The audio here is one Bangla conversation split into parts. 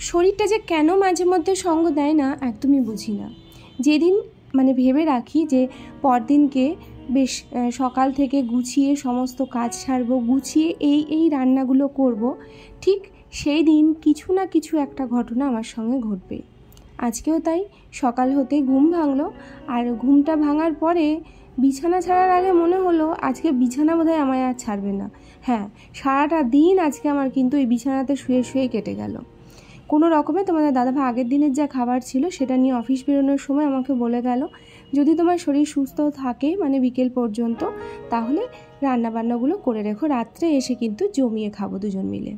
শরীরটা যে কেন মাঝে মধ্যে সঙ্গ দেয় না একদমই বুঝি না। যেদিন মানে ভেবে রাখি যে পরদিনকে বেশ সকাল থেকে গুছিয়ে সমস্ত কাজ সারবো, গুছিয়ে এই রান্নাগুলো করব, ঠিক সেই দিন কিছু না কিছু একটা ঘটনা আমার সঙ্গে ঘটবে। আজকেও তাই। সকাল হতেই ঘুম ভাঙলো, আর ঘুমটা ভাঙার পরে বিছানা ছাড়ার আগে মনে হলো আজকে বিছানা বোধহয় আমায় আর ছাড়বে না। হ্যাঁ, সারাটা দিন আজকে আমার কিন্তু এই বিছানাতে শুয়ে শুয়ে কেটে গেল। কোনো রকমে তোমাদের দাদাভাই আগের দিনের যা খাবার ছিল সেটা নিয়ে অফিস বেরোনোর সময় আমাকে বলে গেল, যদি তোমার শরীর সুস্থ থাকে মানে বিকেল পর্যন্ত, তাহলে রান্নাবান্নাগুলো করে রেখো, রাত্রে এসে কিন্তু জমিয়ে খাবো দুজন মিলে।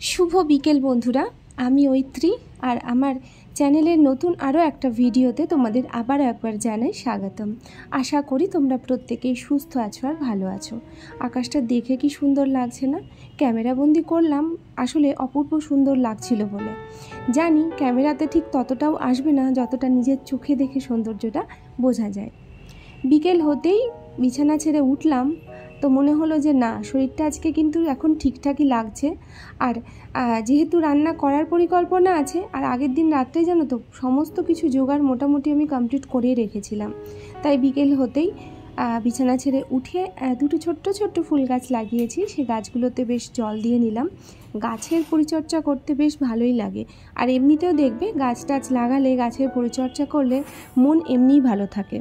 শুভ বিকেল বন্ধুরা, আমি ঐত্রী, আর আমার চ্যানেলের নতুন আরও একটা ভিডিওতে তোমাদের আবার একবার জানাই স্বাগতম। আশা করি তোমরা প্রত্যেকেই সুস্থ আছো আর ভালো আছো। আকাশটা দেখে কি সুন্দর লাগছে না? ক্যামেরাবন্দি করলাম আসলে অপূর্ব সুন্দর লাগছিল বলে। জানি ক্যামেরাতে ঠিক ততটাও আসবে না যতটা নিজের চোখে দেখে সৌন্দর্যটা বোঝা যায়। বিকেল হতেই বিছানা ছেড়ে উঠলাম, তো মনে হলো যে না, শরীরটা আজকে কিন্তু এখন ঠিকঠাকই লাগছে। আর যেহেতু রান্না করার পরিকল্পনা আছে, আর আগের দিন রাত্রে জানো তো সমস্ত কিছু জোগাড় মোটামুটি আমি কমপ্লিট করেই রেখেছিলাম, তাই বিকেল হতেই বিছানা ছেড়ে উঠে দুটো ছোট্ট ছোট্ট ফুল গাছ লাগিয়েছি, সেই গাছগুলোতে বেশ জল দিয়ে নিলাম। গাছের পরিচর্যা করতে বেশ ভালোই লাগে, আর এমনিতেও দেখবে গাছ টাছ লাগালে, গাছের পরিচর্যা করলে মন এমনিই ভালো থাকে।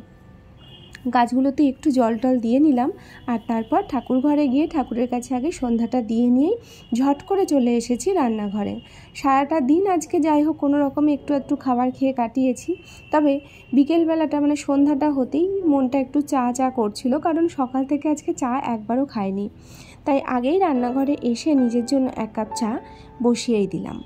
গাছগুলোতে একটু জল টল দিয়ে নিলাম, আর তারপর ঠাকুর ঘরে গিয়ে ঠাকুরের কাছে আগে সন্ধ্যাটা দিয়ে নিয়েই ঝট করে চলে এসেছি রান্নাঘরে। সারাটা দিন আজকে যাই হোক কোনো রকমে একটু খাবার খেয়ে কাটিয়েছি, তবে বিকেলবেলাটা মানে সন্ধ্যাটা হতেই মনটা একটু চা চা করছিল, কারণ সকাল থেকে আজকে চা একবারও খাইনি। তাই আগেই রান্নাঘরে এসে নিজের জন্য এক কাপ চা বসিয়েই দিলাম।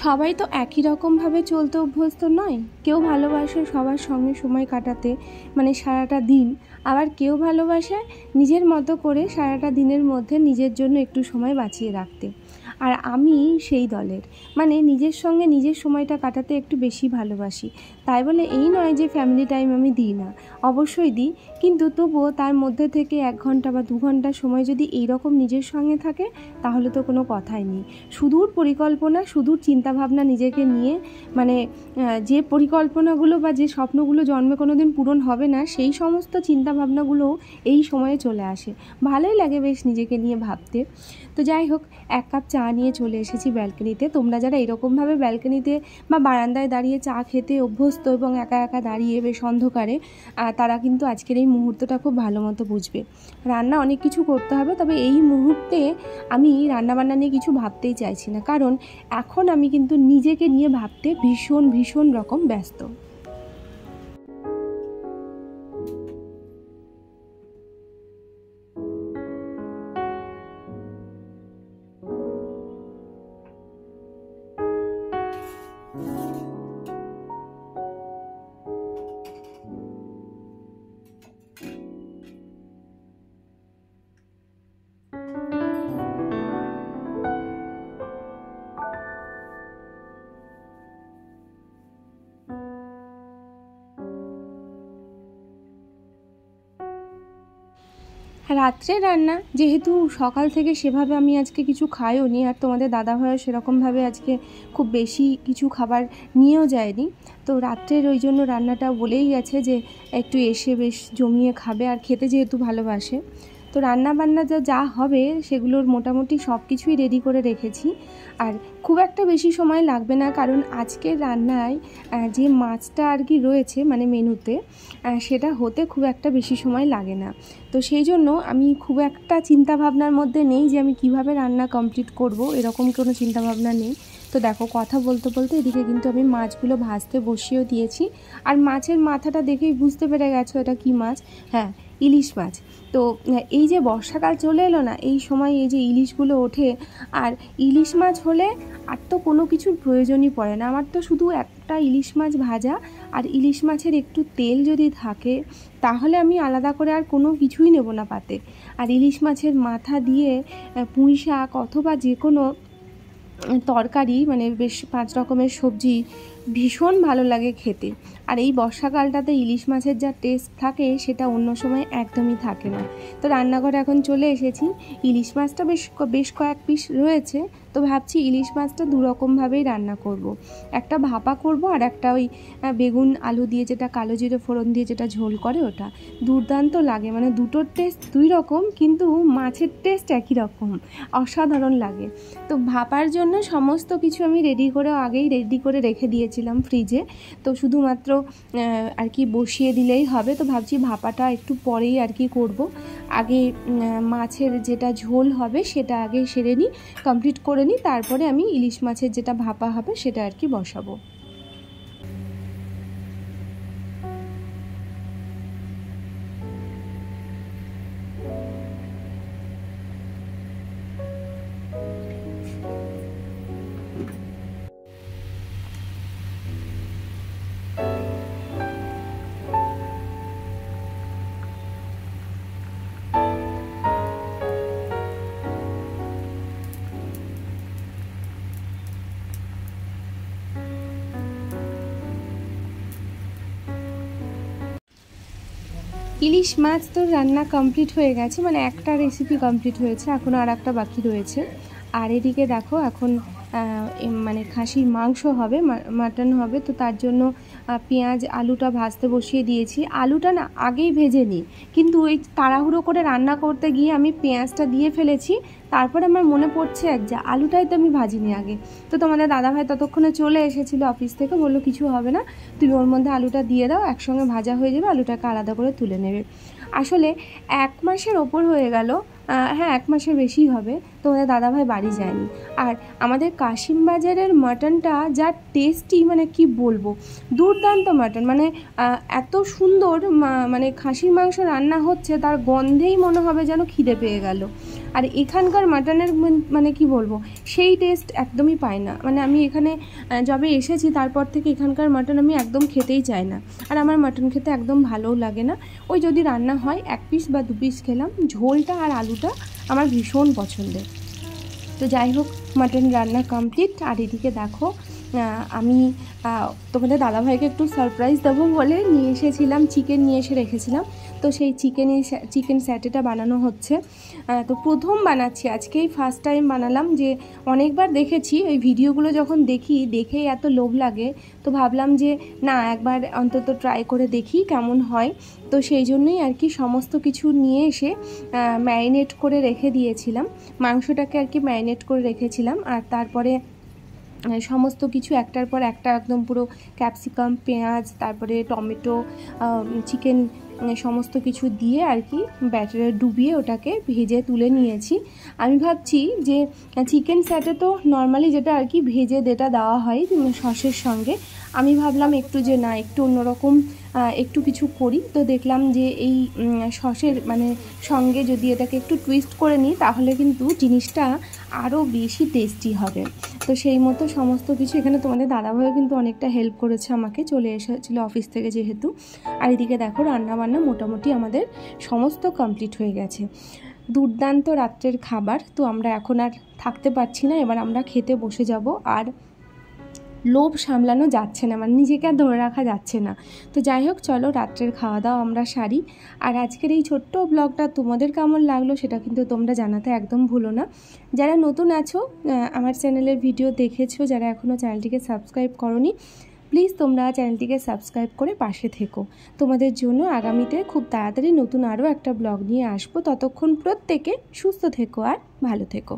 সবাই তো একই রকমভাবে চলতে অভ্যস্ত নয়। কেউ ভালোবাসে সবার সঙ্গে সময় কাটাতে, মানে সারাটা দিন, আবার কেউ ভালোবাসে নিজের মতো করে সারাটা দিনের মধ্যে নিজের জন্য একটু সময় বাঁচিয়ে রাখতে। আর আমি সেই দলের, মানে নিজের সঙ্গে নিজের সময়টা কাটাতে একটু বেশি ভালোবাসি। তাই বলে এই নয় যে ফ্যামিলি টাইম আমি দিই না, অবশ্যই দিই, কিন্তু তবুও তার মধ্যে থেকে 1 ঘন্টা বা 2 ঘন্টা সময় যদি এইরকম নিজের সঙ্গে থাকে তাহলে তো কোনো কথাই নেই। সুদূর পরিকল্পনা, সুদূর চিন্তাভাবনা নিজেকে নিয়ে, মানে যে পরিকল্পনাগুলো বা যে স্বপ্নগুলো জন্মে কোনো দিন পূরণ হবে না, সেই সমস্ত চিন্তাভাবনাগুলোও এই সময়ে চলে আসে। ভালোই লাগে বেশ নিজেকে নিয়ে ভাবতে। তো যাই হোক, 1 কাপ চা নিয়ে চলে এসেছি ব্যালকনিতে। তোমরা যারা এরকমভাবে ব্যালকনিতে বা বারান্দায় দাঁড়িয়ে চা খেতে অভ্যস্ত এবং একা একা দাঁড়িয়ে বেশ অন্ধকারে, তারা কিন্তু আজকের এই মুহূর্তটা খুব ভালো মতো বুঝবে। রান্না অনেক কিছু করতে হবে, তবে এই মুহূর্তে আমি রান্নাবান্না নিয়ে কিছু ভাবতেই চাইছি না, কারণ এখন আমি কিন্তু নিজেকে নিয়ে ভাবতে ভীষণ রকম ব্যস্ত। রাত্রে রান্না যেহেতু সকাল থেকে সেভাবে আমি আজকে কিছু খাইও নি, আর তোমাদের দাদাভাইও সেরকমভাবে আজকে খুব বেশি কিছু খাবার নিয়েও যায়নি, তো রাত্রের ওই জন্য রান্নাটা বলেই গেছে যে একটু এসে বেশ জমিয়ে খাবে, আর খেতে যেহেতু ভালোবাসে। তো রান্নাবান্না যা হবে সেগুলোর মোটামুটি সব কিছুই রেডি করে রেখেছি। আর খুব একটা বেশি সময় লাগবে না, কারণ আজকের রান্নায় যে মাছটা আর কি রয়েছে মানে মেনুতে, সেটা হতে খুব একটা বেশি সময় লাগে না। তো সেই জন্য আমি খুব একটা চিন্তাভাবনার মধ্যে নেই যে আমি কিভাবে রান্না কমপ্লিট করব, এরকম কোনো চিন্তাভাবনা নেই। তো দেখো, কথা বলতে বলতে এদিকে কিন্তু আমি মাছগুলো ভাজতে বসিয়েও দিয়েছি। আর মাছের মাথাটা দেখেই বুঝতে পেরে গেছো এটা কি মাছ। হ্যাঁ, ইলিশ মাছ। তো এই যে বর্ষাকাল চলে এলো না, এই সময় এই যে ইলিশগুলো ওঠে, আর ইলিশ মাছ হলে আর তো কোনো কিছুর প্রয়োজনই পড়ে না। আমার তো শুধু একটা ইলিশ মাছ ভাজা আর ইলিশ মাছের একটু তেল যদি থাকে, তাহলে আমি আলাদা করে আর কোনো কিছুই নেব না পাতে। আর ইলিশ মাছের মাথা দিয়ে পুঁই শাক অথবা যে কোনো তরকারি, মানে বেশ 5 রকমের সবজি ভীষণ ভালো লাগে খেতে। আর এই বর্ষাকালটাতে ইলিশ মাছের যা টেস্ট থাকে সেটা অন্য সময় একদমই থাকে না। তো রান্নাঘরে এখন চলে এসেছি। ইলিশ মাছটা বেশ কয়েক পিস রয়েছে, তো ভাবছি ইলিশ মাছটা দুরকমভাবেই রান্না করব। একটা ভাপা করব, আর একটা ওই বেগুন আলু দিয়ে যেটা কালো জিরে ফোড়ন দিয়ে যেটা ঝোল করে, ওটা দুর্দান্ত লাগে। মানে দুটোর টেস্ট দুই রকম, কিন্তু মাছের টেস্ট একই রকম, অসাধারণ লাগে। তো ভাপার জন্য সমস্ত কিছু আমি আগেই রেডি করে রেখে দিয়েছিলাম ফ্রিজে। তো শুধুমাত্র আর কি বসিয়ে দিলেই হবে। তো ভাবছি ভাপাটা একটু পরেই আর কি করব। আগে মাছের যেটা ঝোল হবে সেটা আগে সেরে নিই, কমপ্লিট করে নিই, তারপরে আমি ইলিশ মাছের যেটা ভাপা হবে সেটা আর কি বসাবো। ইলিশ মাছ তো রান্না কমপ্লিট হয়ে গেছে, মানে একটা রেসিপি কমপ্লিট হয়েছে, এখনও আর একটা বাকি রয়েছে। আর এদিকে দেখো, এখন মানে খাসির মাংস হবে, মাটন হবে। তো তার জন্য পেঁয়াজ আলুটা ভাজতে বসিয়ে দিয়েছি। আলুটা না আগেই ভেজে নিই, কিন্তু ওই তাড়াহুড়ো করে রান্না করতে গিয়ে আমি পেঁয়াজটা দিয়ে ফেলেছি। তারপরে আমার মনে পড়ছে যে আলুটাই তো আমি ভাজিনি আগে। তো তোমাদের দাদাভাই ততক্ষণে চলে এসেছিলো অফিস থেকে, বললো কিছু হবে না, তুমি ওর মধ্যে আলুটা দিয়ে দাও, একসঙ্গে ভাজা হয়ে যাবে, আলুটাকে আলাদা করে তুলে নেবে। আসলে 1 মাসের ওপর হয়ে গেল, হ্যাঁ 1 মাসের বেশি হবে, তোমাদের দাদাভাই বাড়ি যায়নি। আর আমাদের কাশিমবাজারের মাটনটা যা টেস্টি, মানে কি বলবো, দুর্দান্ত মাটন। মানে এত সুন্দর মানে খাসির মাংস রান্না হচ্ছে, তার গন্ধেই মনে হবে যেন খিদে পেয়ে গেল। আর এখানকার মাটনের মানে কি বলবো, সেই টেস্ট একদমই পাই না। মানে আমি এখানে যবে এসেছি তারপর থেকে এখানকার মাটন আমি একদম খেতেই চাই না। আর আমার মাটন খেতে একদম ভালোও লাগে না। ওই যদি রান্না হয় 1 পিস বা 2 পিস খেলাম, ঝোলটা আর আলুটা আমার ভীষণ পছন্দের। তো যাই হোক, মাটন রান্না কমপ্লিট। আর এদিকে দেখো, আমি তোমাদের দাদাভাইকে একটু সারপ্রাইজ দেবো বলে নিয়ে এসেছিলাম, চিকেন নিয়ে এসে রেখেছিলাম। তো সেই চিকেন স্যাটেটা বানানো হচ্ছে। তো প্রথম বানাচ্ছি, আজকেই ফার্স্ট টাইম বানালাম। যে অনেকবার দেখেছি ওই ভিডিওগুলো, যখন দেখেই এত লোভ লাগে, তো ভাবলাম যে না, একবার অন্তত ট্রাই করে দেখি কেমন হয়। তো সেই জন্যই আর কি সমস্ত কিছু নিয়ে এসে ম্যারিনেট করে রেখে দিয়েছিলাম, মাংসটাকে আর কি ম্যারিনেট করে রেখেছিলাম। আর তারপরে সমস্ত কিছু একটার পর একটা একদম পুরো ক্যাপসিকাম, পেঁয়াজ, তারপরে টমেটো, চিকেন, সমস্ত কিছু দিয়ে আর কি ব্যাটারে ডুবিয়ে ওটাকে ভেজে তুলে নিয়েছি। আমি ভাবছি যে চিকেন স্যাটে তো নর্মালি যেটা আর কি ভেজে যেটা দেওয়া হয় সসের সঙ্গে, আমি ভাবলাম একটু যে না, একটু অন্যরকম একটু কিছু করি। তো দেখলাম যে এই সসের মানে সঙ্গে যদি এটাকে একটু টুইস্ট করে নিই, তাহলে কিন্তু জিনিসটা আরও বেশি টেস্টি হবে। তো সেই মতো সমস্ত কিছু, এখানে তোমাদের দাদাভাইও কিন্তু অনেকটা হেল্প করেছে আমাকে, চলে এসেছিলো অফিস থেকে যেহেতু। আর এদিকে দেখো, রান্নাবান্না মোটামুটি আমাদের সমস্ত কমপ্লিট হয়ে গেছে। দুর্দান্ত রাত্রের খাবার। তো আমরা এখন আর থাকতে পারছি না, এবার আমরা খেতে বসে যাব। আর লোভ সামলানো যাচ্ছে না, মানে নিজেকে আর ধরে রাখা যাচ্ছে না। তো যাই হোক, চলো রাত্রের খাওয়া দাওয়া আমরা সারি। আর আজকের এই ছোট্ট ব্লগটা তোমাদের কেমন লাগলো সেটা কিন্তু তোমরা জানাতে একদম ভুলো না। যারা নতুন আছো, আমার চ্যানেলের ভিডিও দেখেছো, যারা এখনও চ্যানেলটিকে সাবস্ক্রাইব করোনি, প্লিজ তোমরা চ্যানেলটিকে সাবস্ক্রাইব করে পাশে থেকো। তোমাদের জন্য আগামীতে খুব তাড়াতাড়ি নতুন আরও একটা ব্লগ নিয়ে আসবো। ততক্ষণ প্রত্যেকে সুস্থ থেকো আর ভালো থেকো।